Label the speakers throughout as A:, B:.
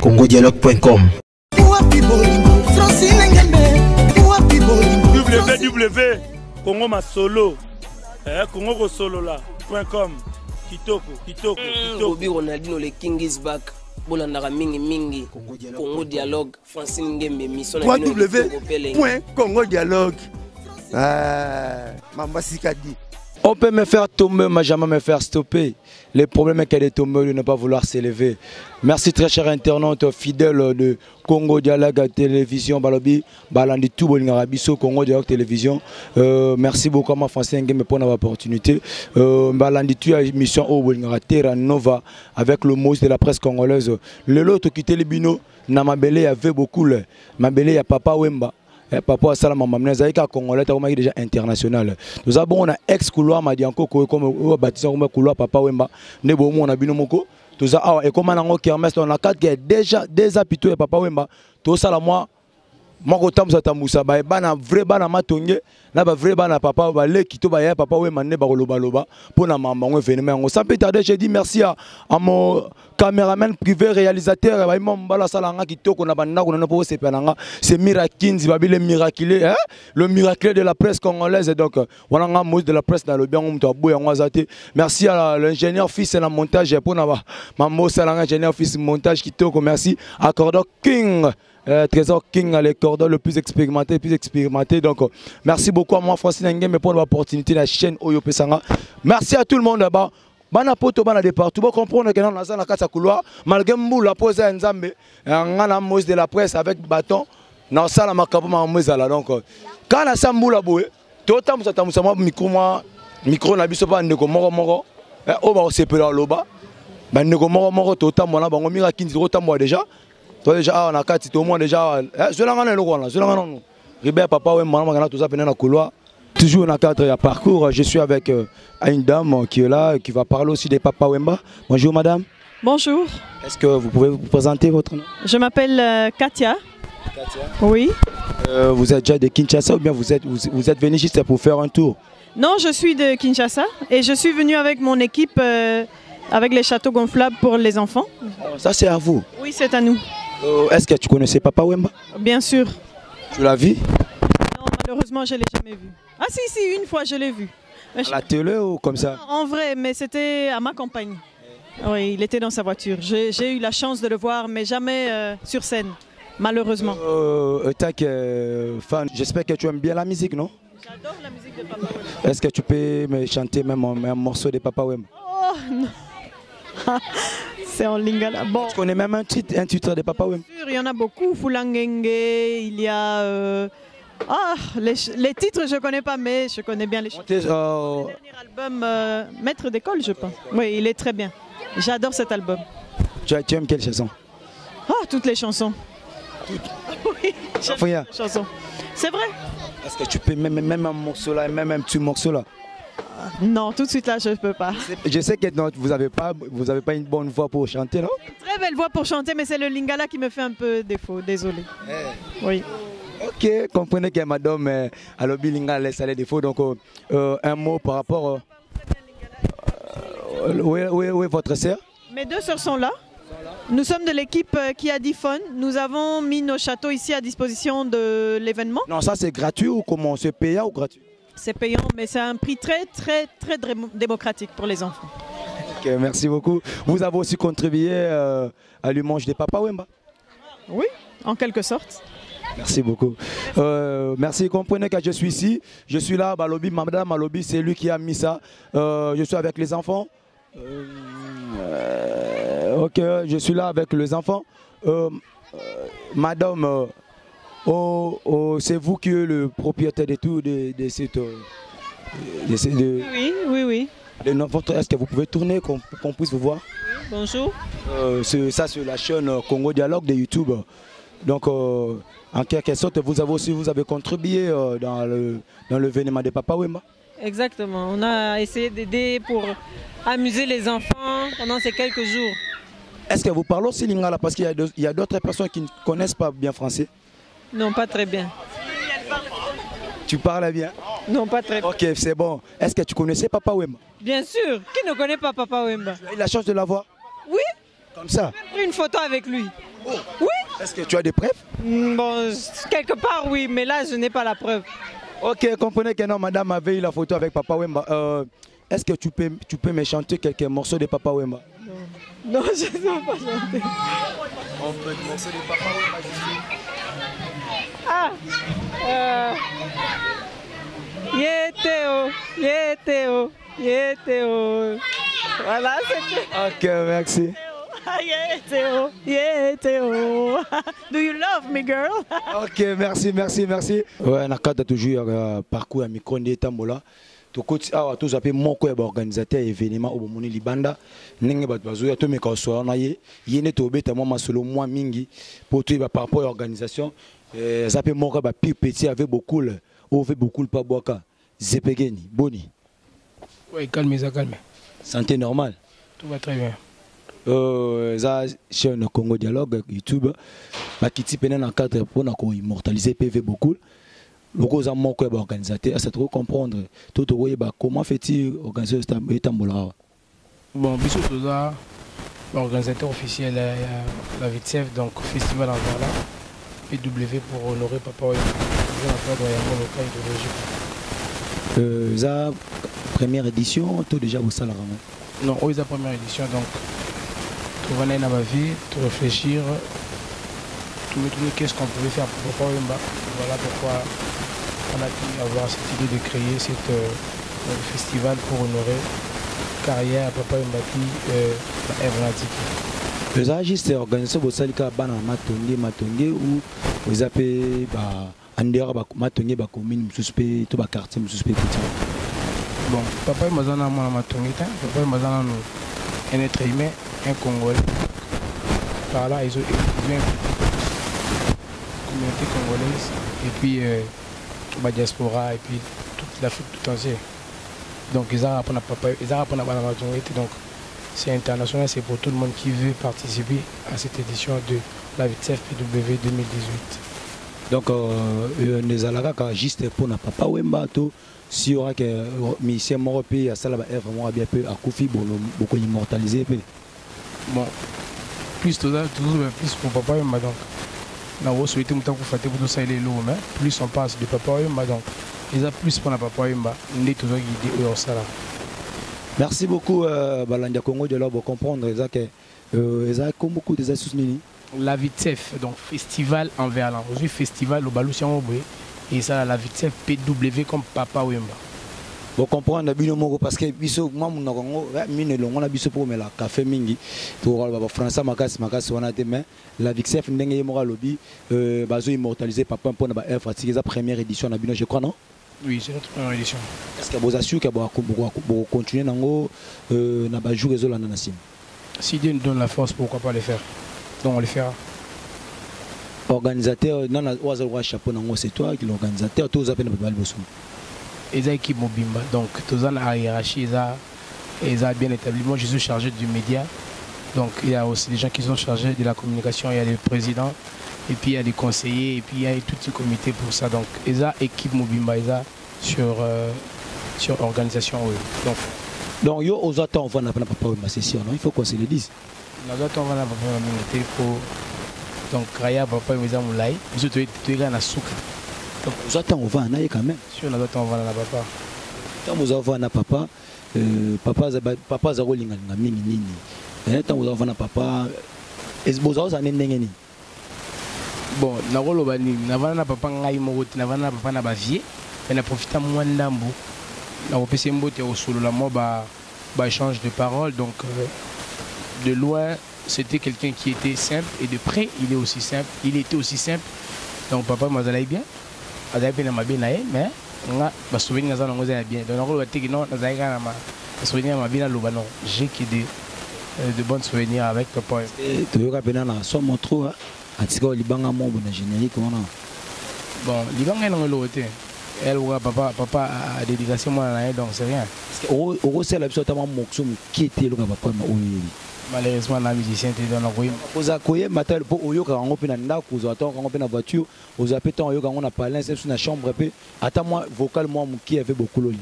A: congodialogue.com.
B: www Congo Masolo Congo Solo là.com. Kitoko
C: Bobby Ronaldinho le King is back. Bolandaka mingi Congo Dialogue Francine Ngembe mission
D: www.congodialogue. Mamba Sikadi.
E: On peut me faire tomber, mais jamais me faire stopper. Le problème est qu'elle est tombée de ne pas vouloir s'élever. Merci très chers internautes fidèles de Congo Dialogue Télévision, Balobi, Balandi tout Bolingarabiso, Congo Dialogue Télévision. Merci beaucoup à ma Francine Ngembe pour l'opportunité. Balandi tout émission au Bolingara Terra Nova avec le mot de la presse congolaise. Le lot qui était les bino, Namabele avait beaucoup. Mabele ya Papa Wemba. Papa Salama Mamnezaïka Congolais est déjà international. Nous avons un ex-couloir Madianko comme baptisé comme couloir Papa Wemba. Nebo on a binomoko. Tout ça et comme on a kermesse on a quatre qui est déjà pito et Papa Wemba. Tout ça là moi ko tamza tamusa ba bana vrai bana matonge na ba vrai bana papa ba le kito ba ya Papa Wemba ne ba loba pour na mama on événement. Sans plus tarder j'ai dit merci à mon caméraman privé réalisateur ba imam bala salanga kitoko na banda ko na po sepenanga c'est Mirakinzi babile miraculé hein le miracle de la presse congolaise donc voilà nga mot de la presse dans le bien on to boya ngwazate. Merci à l'ingénieur fils et la montage pour na ba mamo salanga ingénieur fils montage kitoko. Merci à Cordo King Trésor King, les cordons le plus expérimenté. Donc, merci beaucoup à moi, Francine Ngembe, pour l'opportunité de la chaîne Oyo Pesanga. Merci à tout le monde là-bas. Bana poto bana départ. Tout le monde comprend que dans la case couloir, malgré mou la pose à Nzambe, on a la mousse de la presse avec bâton. Dans ça la macabre ma mousse là. Donc, quand la sambu la bouée, tout le temps ça t'amuse moi micro na biso pas ndeko moro. On va se peler là-bas. Ben ndeko moro tout le temps moi là, on mira 15 euros moi déjà. Toi déjà on a 4 au moins déjà je l'en ai le roi là je l'en ai Ribert Papa ouais moi tout ça venir dans le couloir toujours dans le cadre de parcours. Je suis avec une dame qui est là qui va parler aussi des Papa Wemba. Bonjour madame.
F: Bonjour.
E: Est-ce que vous pouvez vous présenter votre nom?
F: Je m'appelle Katia.
E: Katia.
F: Oui.
E: Vous êtes déjà de Kinshasa ou bien vous êtes venu juste pour faire un tour?
F: Non, je suis de Kinshasa et je suis venu avec mon équipe avec les châteaux gonflables pour les enfants.
E: Ça c'est à vous? Oui,
F: c'est à nous.
E: Est-ce que tu connaissais Papa Wemba?
F: Bien sûr.
E: Tu l'as vu?
F: Non, malheureusement, je ne l'ai jamais vu. Ah si, une fois, je l'ai vu.
E: À la télé ou comme ça?
F: En vrai, mais c'était à ma campagne. Oui, il était dans sa voiture. J'ai eu la chance de le voir, mais jamais sur scène, malheureusement.
E: Tant que fan, j'espère que tu aimes bien la musique, non?
F: J'adore la musique de Papa Wemba.
E: Est-ce que tu peux me chanter même un morceau de Papa Wemba?
F: Oh non. C'est en lingala. Bon.
E: Tu connais même un titre de Papa Wemba?
F: Bien sûr, il y en a beaucoup. Fulangenge, il y a... les titres je ne connais pas, mais je connais bien les chansons. Le dernier album, Maître d'école, je pense. Oui, il est très bien. J'adore cet album.
E: Tu aimes quelle chanson?
F: Toutes les chansons. Oui,
E: j'aime les
F: chansons. C'est vrai.
E: Est-ce que tu peux même un morceau là, même un petit morceau là?
F: Non, tout de suite là, je ne peux pas.
E: Je sais que non, vous n'avez pas une bonne voix pour chanter, non?
F: Très belle voix pour chanter, mais c'est le lingala qui me fait un peu défaut, désolé. Oui.
E: Ok, comprenez que madame a le lingala laisse aller défaut, donc un mot par rapport... Oui, votre sœur?
F: Mes deux sœurs sont là. Nous sommes de l'équipe qui a dit Fun. Nous avons mis nos châteaux ici à disposition de l'événement.
E: Non, ça c'est gratuit ou comment? C'est payant ou gratuit?
F: C'est payant, mais c'est un prix très démocratique pour les enfants.
E: Ok, merci beaucoup. Vous avez aussi contribué à l'image des Papa Wemba?
F: Oui, en quelque sorte.
E: Merci beaucoup. Merci, comprenez que je suis ici. Je suis là, Balobi, Madame Malobi, c'est lui qui a mis ça. Je suis avec les enfants. Ok, je suis là avec les enfants. Madame... c'est vous qui êtes le propriétaire de tout de cette...
F: Oui.
E: Est-ce que vous pouvez tourner, qu'on puisse vous voir?
F: Oui, bonjour.
E: Ça c'est la chaîne Congo Dialogue de YouTube. Donc en quelque sorte, vous avez contribué dans l'événement de Papa Wemba?
F: Exactement. On a essayé d'aider pour amuser les enfants pendant ces quelques jours.
E: Est-ce que vous parlez aussi lingala? Parce qu'il y a d'autres personnes qui ne connaissent pas bien français.
F: Non, pas très bien.
E: Tu parles bien?
F: Non, pas très bien.
E: Ok, c'est bon. Est-ce que tu connaissais Papa Wemba?
F: Bien sûr. Qui ne connaît pas Papa Wemba?
E: Tu as eu la chance de la voir?
F: Oui.
E: Comme ça?
F: J'ai pris une photo avec lui. Oui.
E: Est-ce que tu as des preuves?
F: Bon, quelque part oui, mais là je n'ai pas la preuve.
E: Ok, comprenez que non, madame avait eu la photo avec Papa Wemba. Est-ce que tu peux me chanter quelques morceaux de Papa Wemba?
F: Non, je ne sais pas chanter.
E: On peut te morceaux de Papa Wemba,
F: Yétéo. Voilà, c'était.
E: Ok, merci.
F: Yétéo. Do you love me, girl?
E: Ok, merci. Ouais, on a toujours parcours à micro de Tambola. Tous appelés mon organisateur événement au Moni Libanda. N'engé bat bazoya to me kauswa na ye. Yene to beta moi masolo moi mingi pour tout par rapport à l'organisation. Zappé mon ba petit avec beaucoup pas boaka. Zepegeni, Boni.
A: Oui, calme.
E: Santé normale.
A: Tout va très bien.
E: Ça sur le Congo Dialogue YouTube ba kiti pena na cadre pour na ko immortaliser PV beaucoup. Le gros amour que organisateur, c'est trop comprendre. Tout le monde comment fait-il organiser ce Tambola?
A: Bon, bisous tout ça. Organisateur officiel la VITSEF, donc festival en Voilà. PW pour honorer Papa Wemba.
E: La première édition, tout déjà au salaire.
A: Non, c'est la première édition, donc tout venir dans ma vie, tout réfléchir, tout qu'est-ce qu'on pouvait faire pour Papa Wemba. Voilà pourquoi on a pu avoir cette idée de créer ce festival pour honorer carrière Papa Wembati Evratiki.
E: Vous avez juste organisé vos salika bana matonge ou vous avez en dehors matonge ba commune suspect tout ba quartier suspect petit.
A: Bon, Papa Wemba na matonge ta, Papa Wemba na un être humain, un Congolais. Par là ils ont une communauté congolaise et puis la diaspora et puis toute l'Afrique tout entière. Donc ils ont appris donc c'est international, c'est pour tout le monde qui veut participer à cette édition de la VITSEF PW 2018.
E: Donc nous allons juste pour Papa Wemba tout si aura que mission européen à ça là vraiment bien peu à Kofi beaucoup immortalisé.
A: Bon, plus tout ça plus pour Papa Wemba donc. Plus on passe de Papa Wemba, donc ils ont plus pour la Papa Wemba,
E: merci beaucoup Balandia Congo de l'ordre pour comprendre que ils ont beaucoup des soucis.
A: La VITSEF, donc festival en Verlan, aujourd'hui festival au Baloussian et ça la VITSEF PW comme Papa Wemba.
E: Vous comprenez parce que biso moi mon Congo mine longo na biso pour me la café mingi pour le français makasi on a été mais la VITSEF ndenge mo lobby bazo immortaliser Papa pour na ba F fatigué sa première édition na bino je crois non?
A: Oui, c'est notre première édition.
E: Est-ce que vous assurez que vous continuer nango na ba jour réseau la nanasim?
A: Si Dieu nous donne la force, pourquoi pas le faire? Donc on le fera.
E: Organisateur non na oazo chapeau nango c'est toi qui l'organisateur tous appellent ba bosso.
A: Et ça équipe Mobimba, donc tous en hiérarchie, ils ont bien établi. Moi je suis chargé du média, donc il y a aussi des gens qui sont chargés de la communication, il y a les présidents, et puis il y a des conseillers, et puis il y a tout ce comité pour ça. Donc ils ont équipe Mobimba, ils ont sur organisation. Oui. Donc
E: yo aux attentes on va n'a pas Papa session, non il faut qu'on se le dise.
A: Nous attendons on va Papa Wemba pour donc Raya Papa Wemba Moulay, nous sommes tous les gars na souka.
E: Donc vous attendez on va en aller quand même.
A: Sur nous attendons on va na papa.
E: Tant vous avez na papa papa za rolinga mingi nini. Tant vous avez na papa est-ce que vous avez un ndenge ni?
A: Bon, na rolo bani na vana papa ngai mokoti na vana papa na bavie, mais na profita moi ndambo. Na opesi mbote au solo la moi ba échange de paroles donc de loin c'était quelqu'un qui était simple et de près il était aussi simple. Donc papa mazalai bien. Azai bien ma bien mais nga ba souvenir za ngo za bien. Donc na rolo batiki non azai kana ma souvenir ma bien lo banon. J'ai qui de bons souvenirs avec papa.
E: Et tu yoka pena na so montrou hein. Atika libanga mombo na générique comment?
A: Bon, libanga na ngolote. Elle voit papa a dédicace moi là donc c'est rien.
E: Au c'est la biso tama moksum qui était le papa oui.
A: Malheureusement la musicien te donne koyema.
E: Oza koyema matal po oyoka ngo pe na ndako oza to ngo pe na voiture oza pe ton oyoka ngo na palin c'est sur na chambre pe ata moi vocal moi qui avait beaucoup lolinga.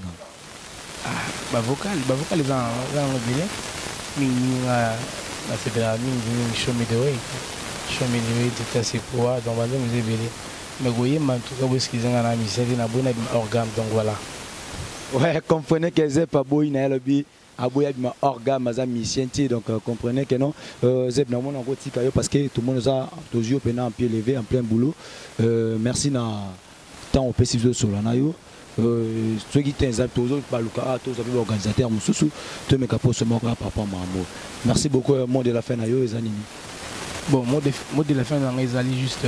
A: Ah ba vocal za ngo bien. Mingi la c'est de la mingi show me the way. cheminots c'est quoi donc on nous éveiller mais voyez en tout cas parce qu'ils ont un ami c'est une bonne organe donc voilà.
E: Ouais, comprenez que Zep a beau na lobby a beau ma organe ma mission donc comprenez que non Zep na mon ngoti kayo parce que tout le monde a toujours peine en pied levé en plein boulot merci na temps au PCV sur la nayo ceux qui t'inzap toujours pas le cas tous avec organisateur mususu te me capo ce moka papa maman merci beaucoup mot de la fin nayo ezanini
A: bon mot de la fin na ezali juste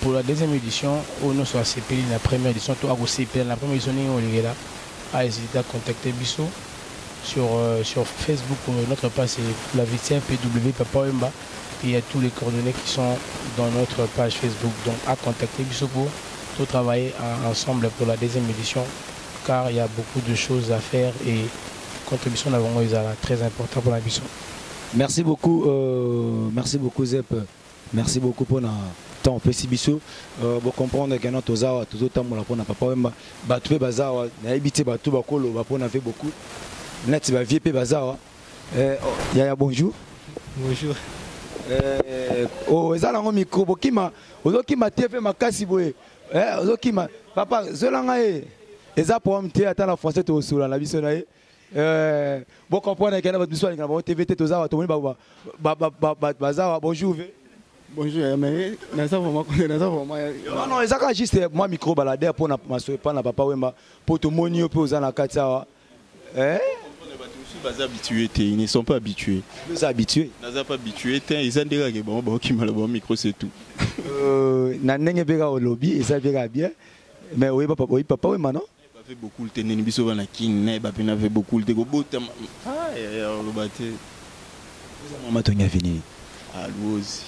A: pour la deuxième édition, on soit CP la première édition, toi aussi la première édition on est là à hésiter à contacter Bissot sur Facebook notre page c'est la VTF PW Papa Wemba et il y a tous les coordonnées qui sont dans notre page Facebook donc à contacter Bissot pour tout travailler ensemble pour la deuxième édition car il y a beaucoup de choses à faire et contribution d'avant est très important pour la Bissot.
E: Merci beaucoup Zep, merci beaucoup pour la temps pesi biso bo comprendre que notre ozawa toujours temps la pona papa wemba batu pe bazawa na ebité batu bakolo ba pona fait beaucoup net ba vie pe bazawa ya bonjour oh ezala ngo micro bokima ozokima TV makasi boye ozokima papa zolanga eza pour te ata na français to sula na biso na bo comprendre que na batu biso na TV te tozawa to moni ba bazawa bonjour.
D: Bonjour, mais non,
E: c'est juste moi micro baladeur pour pas na papa wemba pour tout monde pour aux na kata
D: ils ne sont pas habitués.
E: Ils sont habitués.
D: Ils ne sont pas habitués. Ils ont déjà que bon qui mal bon micro c'est tout.
E: Na nenge bega au lobby et ça bega bien. Mais oui papa wemba non.
D: Pas fait beaucoup le tennis biso na king na pas peine fait beaucoup le tego botam. Ah le baté.
E: Maman Tonya venu.
D: Ah lui aussi.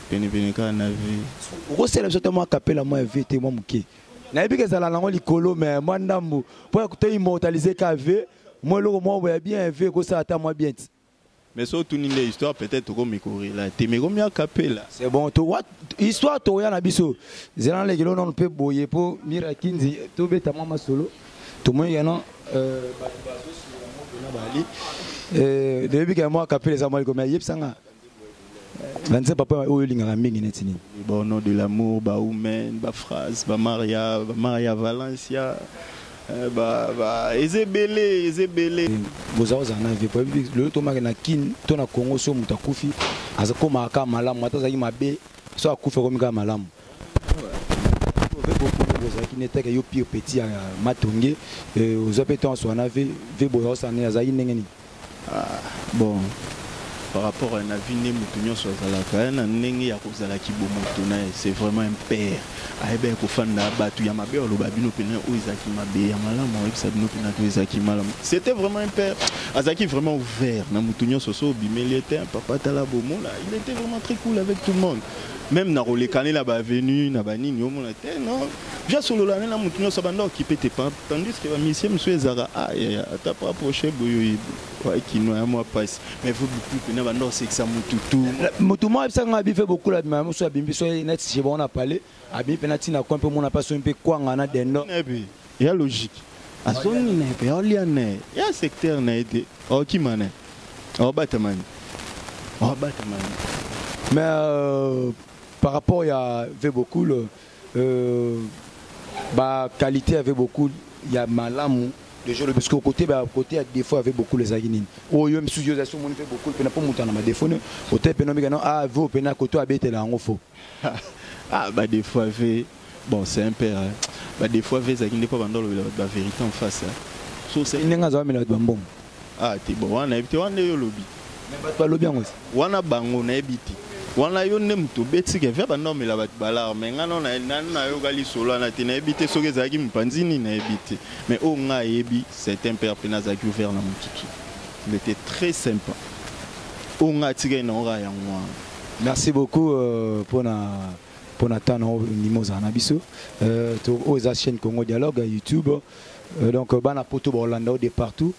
D: Pénéka na vie.
E: Pourquoi c'est le moi capella moi VT moi muké. Na ebi que ça la lango likolo mais moi ndambu pour écouter immortaliser KV moi le moi ouais bien V que ça attend moi bien.
D: Mais so tout une histoire peut-être comme mikouri là. Te me comme ya capella.
E: C'est bon to what histoire to ya na biso. Zelan les gelo non peut boyer pour mirakinzi to beta mama solo. Tout moi ya non depuis que moi capella ça moi comme yep sanga. Papa
D: Bon nom de l'amour, ba Oumen, ba phrase, ba Maria Valencia, ba Ezebele.
E: Vous avez le tomate na kin, ton a Congo sur Mutakufi, azako maka malam, mataza imabe, soit kufi comme malam. Qui n'était que yo pire petit à Matongé, aux habitants soit en avait, Vebo Sané Azaï Nengeni.
D: Bon. Par rapport à un avis né moutonnion soit à la nenge ya kozala ki bomotona c'est vraiment un père aibe ko fanda batu ya mabe lo babino pena o izaki mabe ya malamu ça bino pena to izaki malamu c'était vraiment un père azaki vraiment ouvert na moutonnion soso bimeli était un papa tala bomo là il était vraiment très cool avec tout le monde même na rolé kané là ba venu na bani nyomo na te non déjà solo là na moutonnion so bando qui pétait pas tandis que ba monsieur Ezara ata pas approcher boyo ouais qui noie moi passe mais faut beaucoup que na bando c'est que ça mututu
E: mutumo ça ngabi fait beaucoup là mais so bimbi so net si bon on a parlé abi penati na quoi peu mon a pas so un peu quoi ngana dendo
D: il y a logique à son ne peut aller ne il y a secteur na été oh qui mané oh batamani
E: mais par rapport il y avait beaucoup bah qualité avait beaucoup il y a malamu déjà le parce que côté côté des fois avait beaucoup les aguinines oh yo monsieur Joseph mon fait beaucoup pena pas monter na ma défone côté pena mi non ah vous pena côté habiter là en faux
D: ah bah des fois fait bon c'est un père bah des fois fait aguinines pas bandolo la vérité en face so c'est
E: ninga za mela bambom
D: ah ti bon on a évité on est lobby
E: mais pas lobby en aussi
D: on a bango na ebiti wana yo nem to beti ke veba no mela bat balar mais ngano na yo gali solo na tina ebité soke zaki mpanzini na ebité mais o nga ebi c'est un père penazaki ouvert na mututu il était très sympa o nga tika na ora ya moi
E: merci beaucoup pour na temps nimoza na biso to oza chaîne Congo Dialogue YouTube donc bana poto Orlando de partout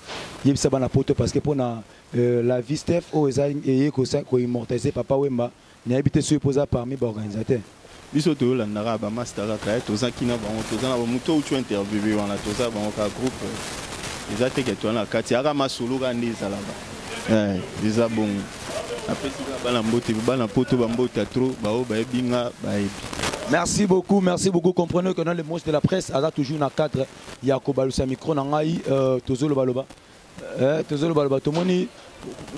E: yebisa bana poto parce que pour na la vie Steph oza eye ko ça ko immortaliser papa Wemba ni habité sur posa parmi organisateur
D: biso to landara ba master ka to za kina ba to za na muto uchu interviewer wana to za ba ka groupe ezate ke to na kati ara masolo ga ndeza là-bas Déjà bon. Après, si
E: merci beaucoup. Comprenez que dans les mots de la presse, il y a toujours un cadre. Il y a un micro, Tozo le Baloba. Tozo le Baloba, tout le monde.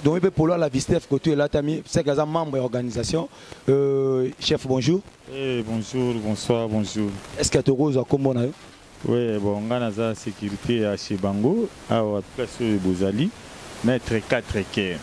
E: Donc, pour la Vistef, côté là, c'est un membre de l'organisation. Chef, bonjour.
G: Bonjour, bonsoir, bonjour.
E: Est-ce que tu as comment on a?
G: Oui, bon, on a la sécurité à chez Bango, à la place de Bozali, mettre 4 équerres.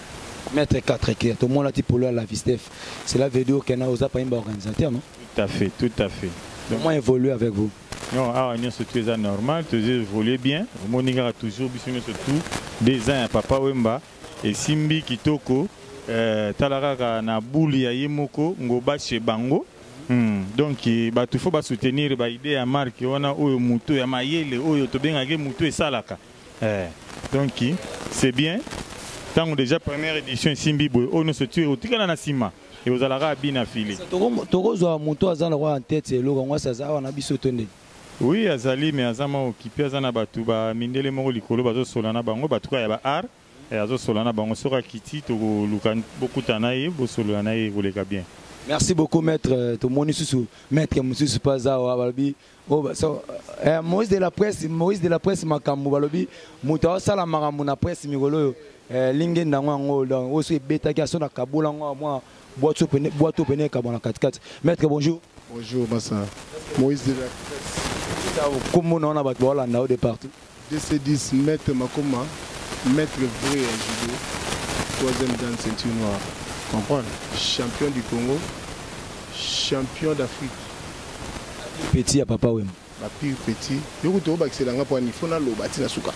E: Mettre 4 équerres, tout le monde a dit pour la Vistef. C'est la vidéo qu'on a aux organisateurs, non?
G: Tout à fait, tout à fait.
E: Comment évoluer avec vous?
G: Non, c'est très normal, tu évolues bien. On a toujours surtout des ans à Papa Wemba et Simbi Kitoko, Talaraka na Bouli ya Yemoko, Ngoba chez Bango. Donc, il faut soutenir l'idée à marque, on a Oyo Mouto, ya Mayele, Oyo Tobengage Mouto et Salaka. Donc, c'est bien. Tant déjà première édition Simbi Boy, on se tue au Tikana Sima et aux Alara bien affilés.
E: Togo Mouto Azan en tête, c'est l'eau, on a bisoutonné.
G: Oui, Azali, mais Azama occupé Azana Batouba, Mindele Moro Likolo, Bazo Solana Bango, Batouka Yaba Ar, et Azo Solana Bango Sora Kiti, Togo Lukan, beaucoup Tanaï, Bosolanaï, vous les bien.
E: Merci beaucoup, maître. Tout le monde est maître Moussou Paza, Maurice de la presse, Makamou, Balobi, Mouta Salamara, Mouna presse, Migolo, Lingen Nango, aussi Beta Gasson à Kaboula, moi, Boito Pene, Kabana 4-4. Maître, bonjour.
H: Bonjour, Massa. Maurice de la presse.
E: Comment on a battu là au départ?
H: DC10, maître Makoma, maître vrai en judo, 3e dans ceinture noire. Comprendre? Champion du Congo, champion d'Afrique.
E: Petit à Papa Wem.
H: Pire petit. Je vous dis que c'est là pour il faut na lo bati na suka.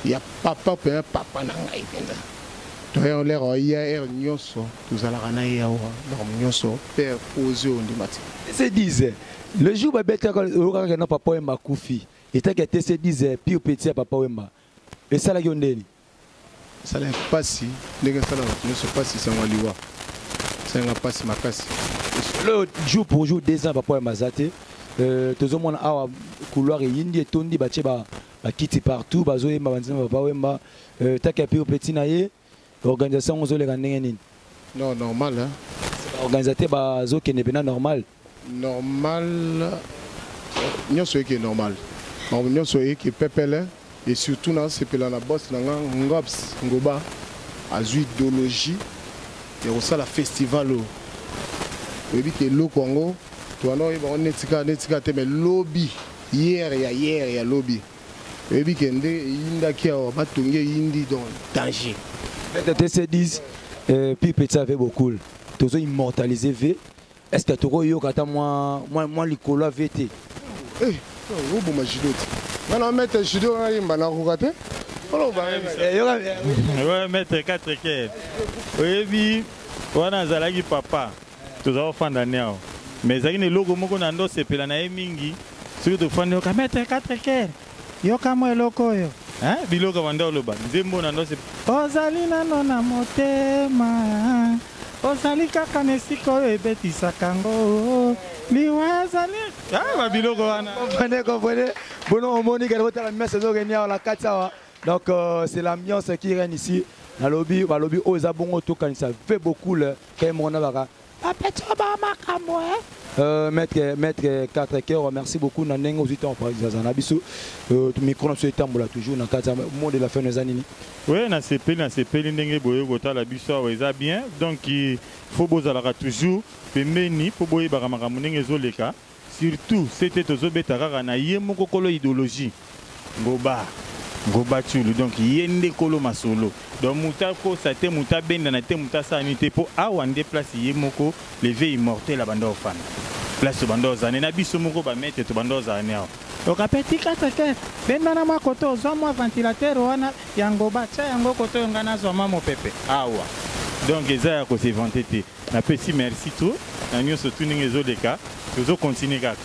H: Il y a papa papa na ngai penda. Donc on l'air il y a air nyonso, tous ala kana ya wa. Donc nyonso père posé on dit mati.
E: Se disait le jour ba bête quand na Papa Wemba Koufi, était que se disait pire petit à Papa Wemba. Et ça la yondeli.
H: Ça n'est pas si, les gars, ça ne sont pas si c'est un liwa. C'est un pas si ma casse.
E: Le jour pour jour, 2 ans, Papa Mazate, tout le monde a couloir et indi et tondi, bah, quitter partout, bah, zoé, Papa Wemba, t'as qu'à payer au petit naïe, organisation, on les gagne.
H: Non, normal, hein.
E: Organisateur, bah, zo qui n'est pas normal.
H: Normal, nous sommes qui est normal. Nous sommes qui est pépélé. Et surtout, c'est que la bosse, Ngops, Ngoba, a une idéologie. Il y a aussi le festival. Et puis, que le Congo, on est mais lobby. Hier, il y a lobby. Et puis, il y a indi dans danger.
E: Les TC10, puis petit avait beaucoup. Tous immortalisé V. Est-ce que tu as eu moi, Nicolas VT?
H: Eh, vous, vous m'avez maintenant, mettre judo, il m'a raté.
G: Ouais, mettre 4 équerres. Oui, on a Zalagi papa. Tous les enfants d'année. Mais il y a des logos qui sont c'est pour la mingi. Surtout, il faut mettre 4 équerres. Il y a un logo. Hein? Bilogo Vanda Loba. Zembo Nando c'est. Ozalina nona motema. Ozali kaka nesiko ebeti sakango. Liwazali. Ah, Bilogo Wana.
E: Comprenez. Bon, on m'a dit que la saison gagnante la 4. Donc, c'est l'ambiance qui règne ici. Dans le lobby, aux abonnés, quand ça fait beaucoup le Maître 4 équerres, merci beaucoup. Nous avons aussi temps pour le micro toujours dans le monde de la fin des années.
G: Oui, on a CP, la biso est bien. Donc, il faut toujours Pemeni, pour boyer Baramaramunengezoleka. Surtout, c'était aux obétarara na yemokolo idéologie. Goba Tchulu, donc yende kolo masolo. Donc Moutako, ça te Mouta Ben, na te Mouta Sanité pour awande place yemoko, levé immortel la bande aux fans. Place bande aux années, nabiso moko ba mettre to bande aux années. Donc à petit 4 équerres, ben na ma koto, zoma ventilateur wana yangoba, tcha yango koto ngana zoma mo pepe. Awa. Donc ezaya ko se vantete. Na petit merci tout. Na nyo so tuning ezoleka, tozo continuer kaka.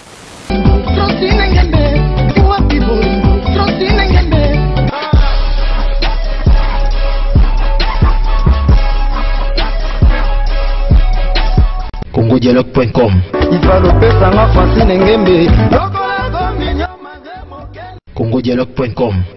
I: CongoDialogue.com CongoDialogue.com